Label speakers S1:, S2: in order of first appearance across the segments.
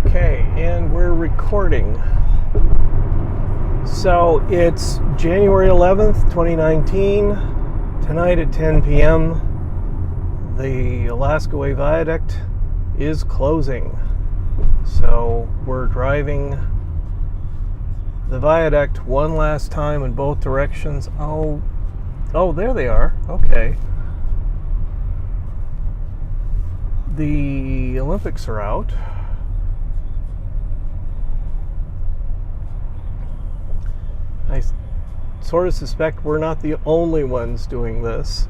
S1: Okay, and we're recording. So it's January 11th, 2019. Tonight at 10 p.m., the Alaska Way Viaduct is closing. So we're driving the viaduct one last time in both directions. Oh, there they are. Okay. The Olympics are out. I sort of suspect we're not the only ones doing this,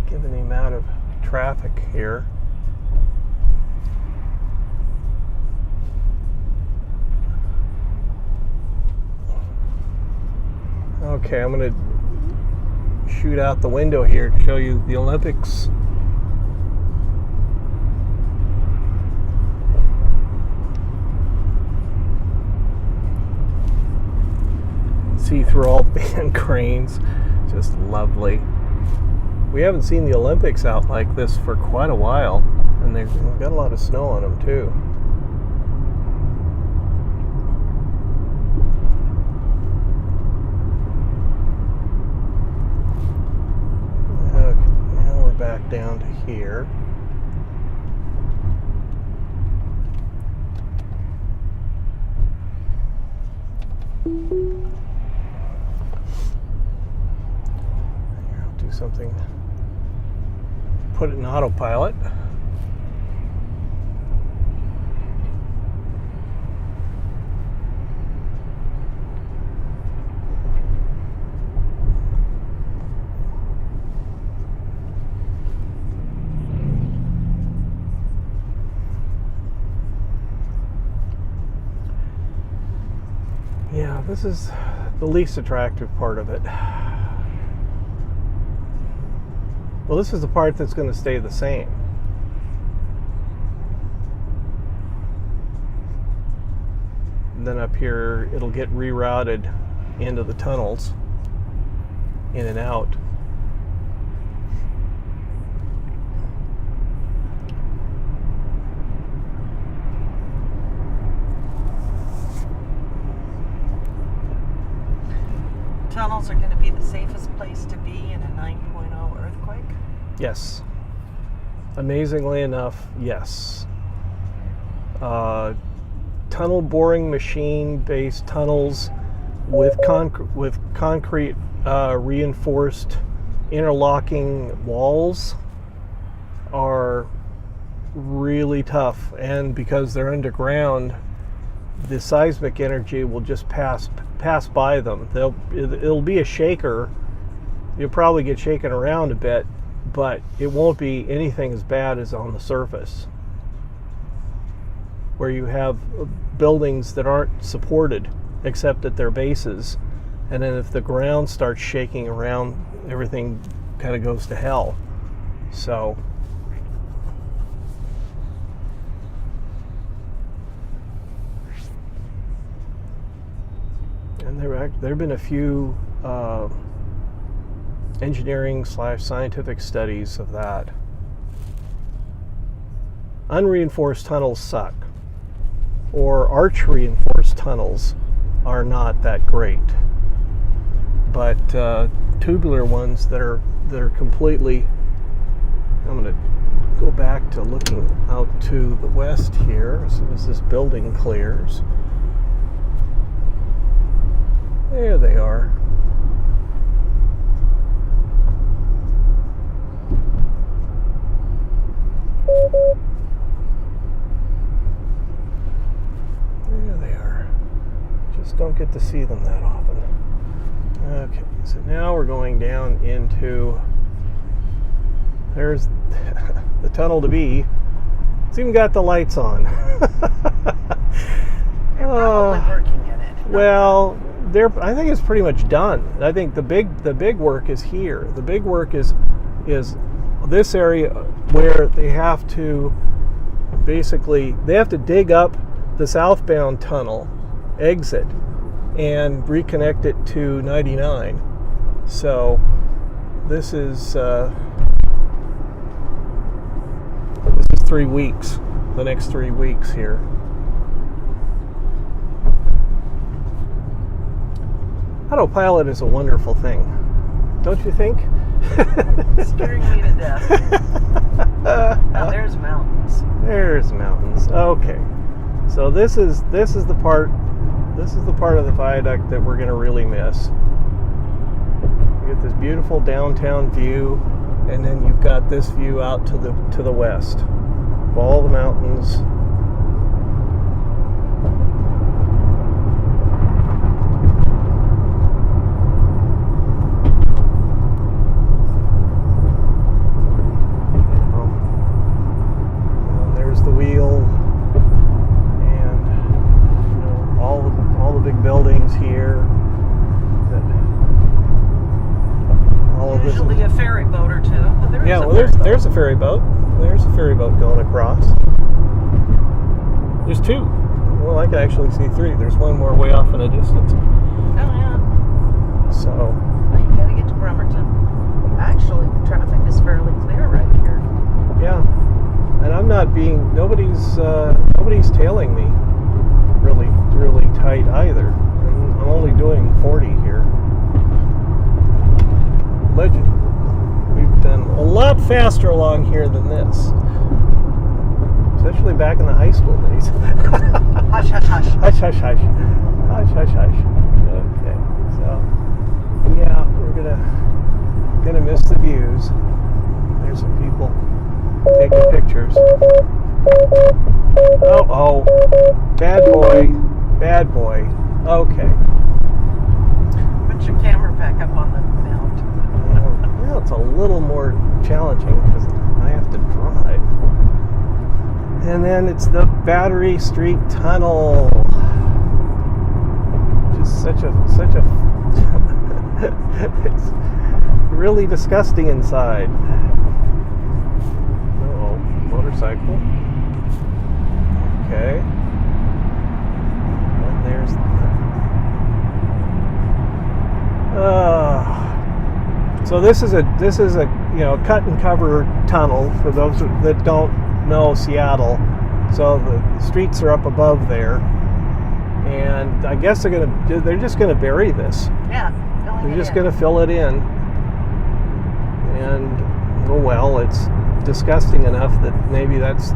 S1: given the amount of traffic here. Okay, I'm going to shoot out the window here to show you the Olympics. See through all the fan cranes. Just lovely. We haven't seen the Olympics out like this for quite a while, and they've got a lot of snow on them too. Okay, now we're back down to here. Something, put it in autopilot. Yeah, this is the least attractive part of it. Well, this is the part that's going to stay the same. And then up here, it'll get rerouted into the tunnels, in and out.
S2: Tunnels are going to be the safest place to be in a 9.0 earthquake?
S1: Yes. Amazingly enough, yes. Tunnel boring machine-based tunnels with concrete reinforced interlocking walls are really tough, and because they're underground, the seismic energy will just pass by them. It'll be a shaker. You'll probably get shaken around a bit, but it won't be anything as bad as on the surface, where you have buildings that aren't supported except at their bases, and then if the ground starts shaking around, everything kind of goes to hell. So and there have been a few engineering/scientific studies of that. Unreinforced tunnels suck, or arch reinforced tunnels are not that great, but tubular ones that are completely. I'm going to go back to looking out to the west here as soon as this building clears. There they are. There they are. Just don't get to see them that often. Okay, so now we're going down into, there's the tunnel to be. It's even got the lights on.
S2: They're probably working in it.
S1: Well, I think it's pretty much done. I think the big work is here. The big work is this area where they have to dig up the southbound tunnel exit and reconnect it to 99. So this is 3 weeks. The next 3 weeks here. Autopilot is a wonderful thing, don't you think?
S2: Scaring me to death. Now there's mountains.
S1: There's mountains. Okay, so this is the part of the viaduct that we're going to really miss. You get this beautiful downtown view, and then you've got this view out to the west of all the mountains. There's the wheel, and all the big buildings here.
S2: Usually a ferry boat or two.
S1: There's a ferry boat. There's a ferry boat going across. There's two. Well, I can actually see three. There's one more way off in the distance.
S2: Oh yeah.
S1: So.
S2: Well, you gotta get to Bremerton. Actually, the traffic is fairly clear right here.
S1: Yeah, and I'm not being. Nobody's tailing me really tight either. I'm only doing 40 here. Legend. We've done a lot faster along here than this. Especially back in the high school days.
S2: Hush, hush, hush.
S1: Hush, hush, hush. Hush, hush, hush. Okay, so yeah, we're gonna miss the views. There's some people taking pictures. Oh, bad boy. Okay.
S2: Put your camera back up on the mount.
S1: Well, it's a little more challenging because I have to drive. And then it's the Battery Street Tunnel. Just such a it's really disgusting inside. Uh-oh, motorcycle. Okay. And there's so this is a cut and cover tunnel for those that don't know Seattle. So the streets are up above there, and I guess they're just gonna bury this.
S2: Yeah,
S1: they're just gonna fill it in, and oh well, it's disgusting enough that maybe that's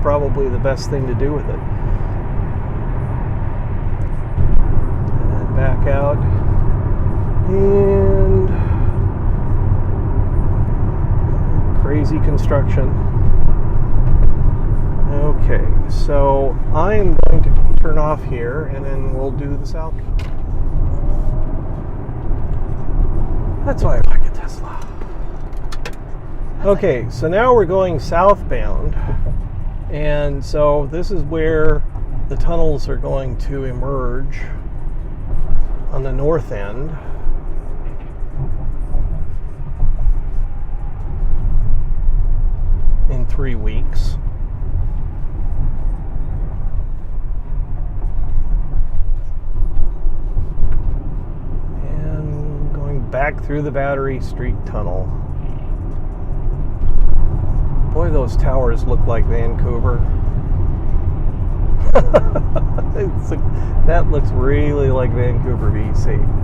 S1: probably the best thing to do with it. And back out, and crazy construction. Okay, so I'm going to turn off here, and then we'll do the south. That's why I like a Tesla. Okay, so now we're going southbound, and so this is where the tunnels are going to emerge on the north end. In 3 weeks. And going back through the Battery Street Tunnel. Boy, those towers look like Vancouver. That looks really like Vancouver, BC.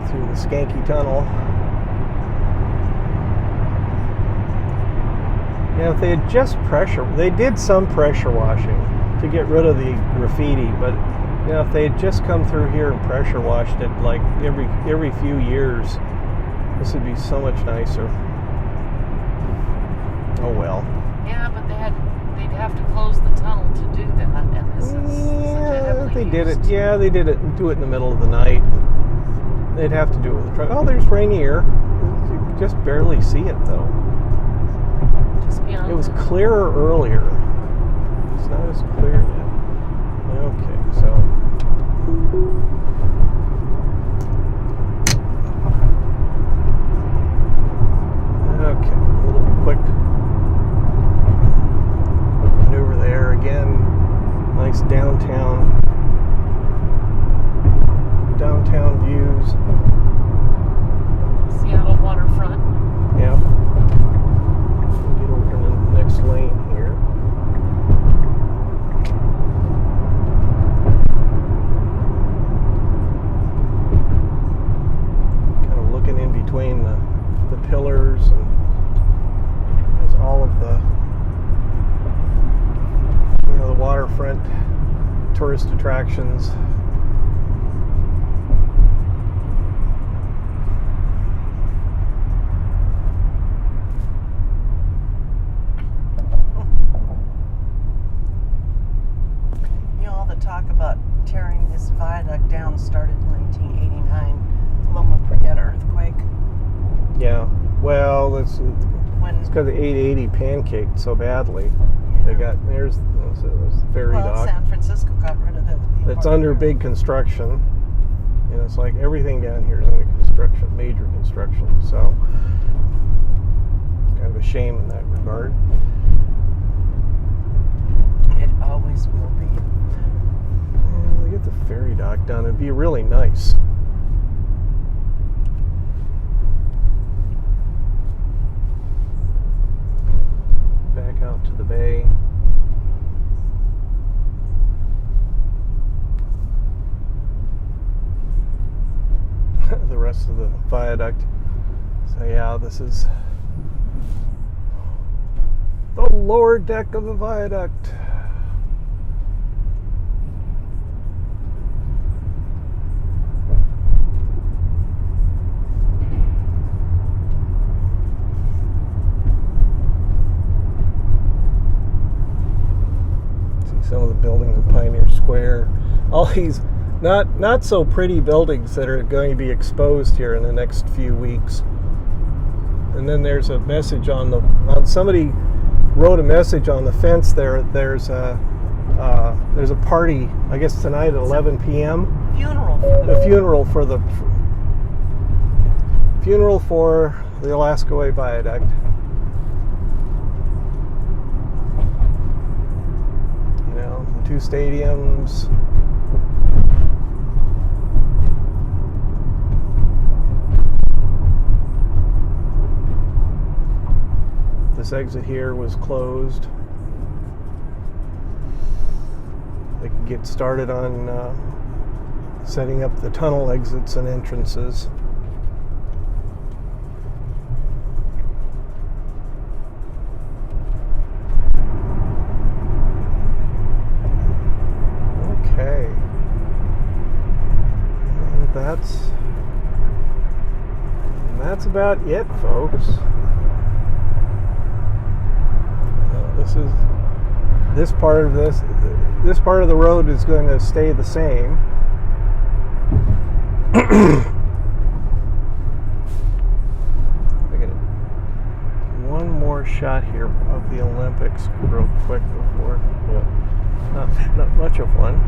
S1: Through the skanky tunnel. If they had just they did some pressure washing to get rid of the graffiti, but if they had just come through here and pressure washed it like every few years, this would be so much nicer. Oh well.
S2: Yeah, but they'd have to close the tunnel to do that, and this is such a heavily
S1: they did
S2: used.
S1: it. Yeah, they did it. Do it in the middle of the night. They'd have to do it with the truck. Oh, there's Rainier. You can just barely see it though.
S2: Just beyond.
S1: It was clearer earlier. It's not as clear yet. Okay, so. Okay, a little quick maneuver there. event, tourist attractions.
S3: All the talk about tearing this viaduct down started in 1989, Loma Prieta earthquake.
S1: Yeah, well, it's
S3: When
S1: because the 880 pancaked so badly. They got there's the ferry
S3: well,
S1: dock.
S3: San Francisco got rid of the
S1: It's under big construction. You know, it's like everything down here is under construction, major construction. So, kind of a shame in that regard.
S3: It always will be.
S1: Yeah, they get the ferry dock done. It'd be really nice. Back out to the bay. The rest of the viaduct. So yeah, this is the lower deck of the viaduct. See some of the buildings in Pioneer Square. All these not so pretty buildings that are going to be exposed here in the next few weeks. And then there's a message somebody wrote a message on the fence there. There's a party, I guess tonight at 11 p.m.
S3: Funeral.
S1: The funeral for the Alaska Way Viaduct. You know, the two stadiums. This exit here was closed. They can get started on setting up the tunnel exits and entrances. Okay. And that's about it, folks. This part of the road is going to stay the same. I get one more shot here of the Olympics real quick before. Not much of one,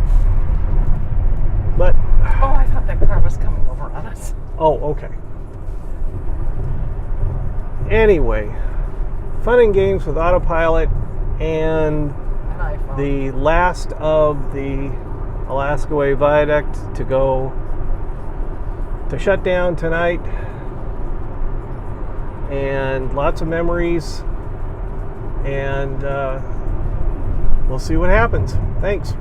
S1: but
S2: Oh, I thought that car was coming over on us.
S1: oh, okay. Anyway, fun and games with autopilot. And the last of the Alaska Way Viaduct to shut down tonight, and lots of memories, and we'll see what happens. Thanks.